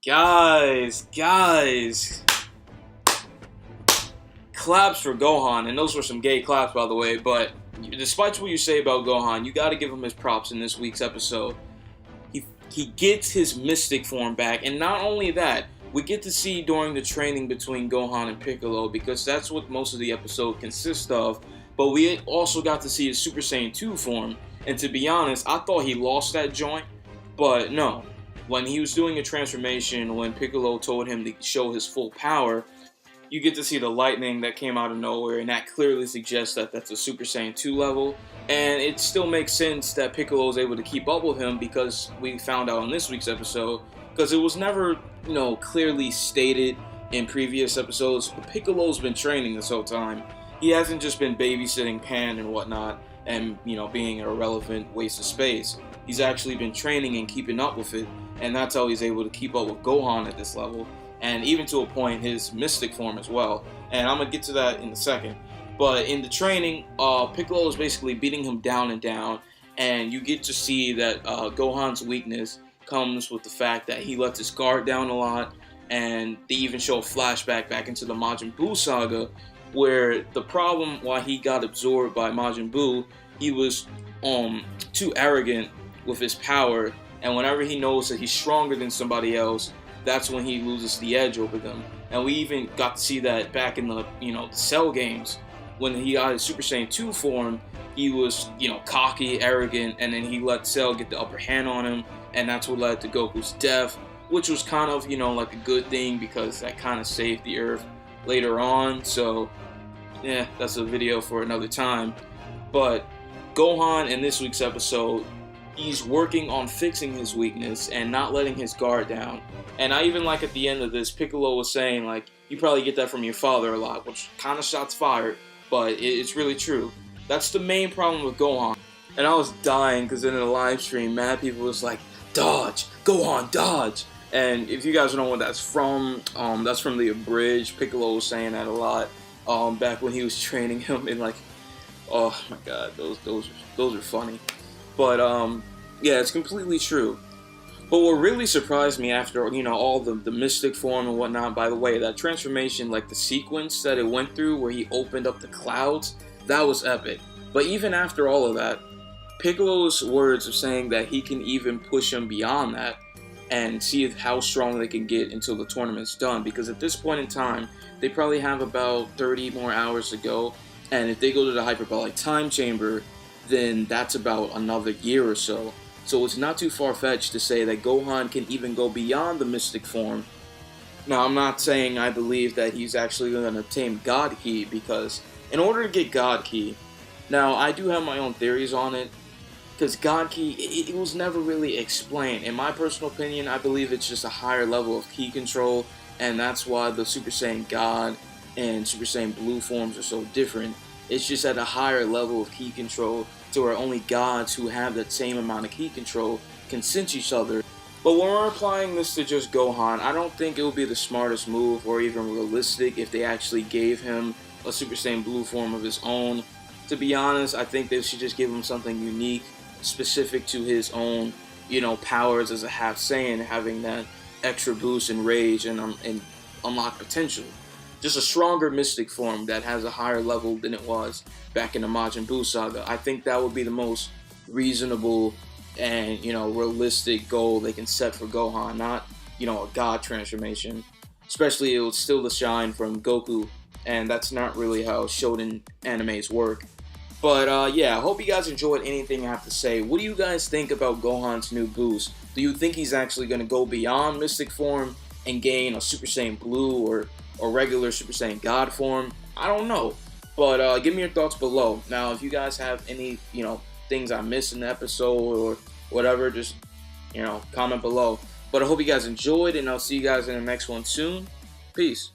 Guys, claps for Gohan, and those were some gay claps, by the way, but despite what you say about Gohan, you gotta give him his props in this week's episode. He gets his mystic form back, and not only that, we get to see during the training between Gohan and Piccolo, because that's what most of the episode consists of, but we also got to see his Super Saiyan 2 form, and to be honest, I thought he lost that joint, but no. When he was doing a transformation, when Piccolo told him to show his full power, you get to see the lightning that came out of nowhere, and that clearly suggests that that's a Super Saiyan 2 level. And it still makes sense that Piccolo was able to keep up with him, because we found out in this week's episode, because it was never, clearly stated in previous episodes, but Piccolo's been training this whole time. He hasn't just been babysitting Pan and whatnot, and, being an irrelevant waste of space. He's actually been training and keeping up with it, and that's how he's able to keep up with Gohan at this level, and even to a point, his mystic form as well. And I'm going to get to that in a second. But in the training, Piccolo is basically beating him down and down, and you get to see that Gohan's weakness comes with the fact that he lets his guard down a lot, and they even show a flashback back into the Majin Buu saga, where the problem why he got absorbed by Majin Buu, he was too arrogant with his power, and whenever he knows that he's stronger than somebody else, that's when he loses the edge over them. And we even got to see that back in the the Cell games. When he got his Super Saiyan 2 form, he was, cocky, arrogant, and then he let Cell get the upper hand on him, and that's what led to Goku's death, which was kind of, like a good thing, because that kind of saved the Earth later on. So, yeah, that's a video for another time. But Gohan, in this week's episode, he's working on fixing his weakness and not letting his guard down. And I even like at the end of this, Piccolo was saying, you probably get that from your father a lot, which kind of shots fired. But it's really true. That's the main problem with Gohan. And I was dying because in the live stream, mad people was like, dodge, Gohan, dodge. And if you guys know what that's from the Abridged. Piccolo was saying that a lot back when he was training him in oh my god, those are funny. But yeah, it's completely true. But what really surprised me after, all the mystic form and whatnot, by the way, that transformation, the sequence that it went through where he opened up the clouds, that was epic. But even after all of that, Piccolo's words of saying that he can even push him beyond that and see how strong they can get until the tournament's done. Because at this point in time, they probably have about 30 more hours to go. And if they go to the hyperbolic time chamber, then that's about another year or so. So it's not too far-fetched to say that Gohan can even go beyond the mystic form. Now, I'm not saying I believe that he's actually going to obtain God Ki, because in order to get God Ki, now I do have my own theories on it, because God Ki, it was never really explained. In my personal opinion, I believe it's just a higher level of Ki control, and that's why the Super Saiyan God and Super Saiyan Blue forms are so different. It's just at a higher level of Ki control, to where only gods who have that same amount of Ki control can sense each other. But when we're applying this to just Gohan, I don't think it would be the smartest move or even realistic if they actually gave him a Super Saiyan Blue form of his own. To be honest, I think they should just give him something unique, specific to his own, powers as a half Saiyan, having that extra boost and rage and unlock potential. Just a stronger mystic form that has a higher level than it was back in the Majin Buu saga. I think that would be the most reasonable and, realistic goal they can set for Gohan, not, a god transformation. Especially it would steal the shine from Goku, and that's not really how shonen animes work. But yeah, I hope you guys enjoyed anything I have to say. What do you guys think about Gohan's new boost? Do you think he's actually going to go beyond mystic form and gain a Super Saiyan Blue or regular Super Saiyan God form? I don't know, but give me your thoughts below. Now, if you guys have any, things I missed in the episode or whatever, just, comment below. But I hope you guys enjoyed, and I'll see you guys in the next one soon. Peace.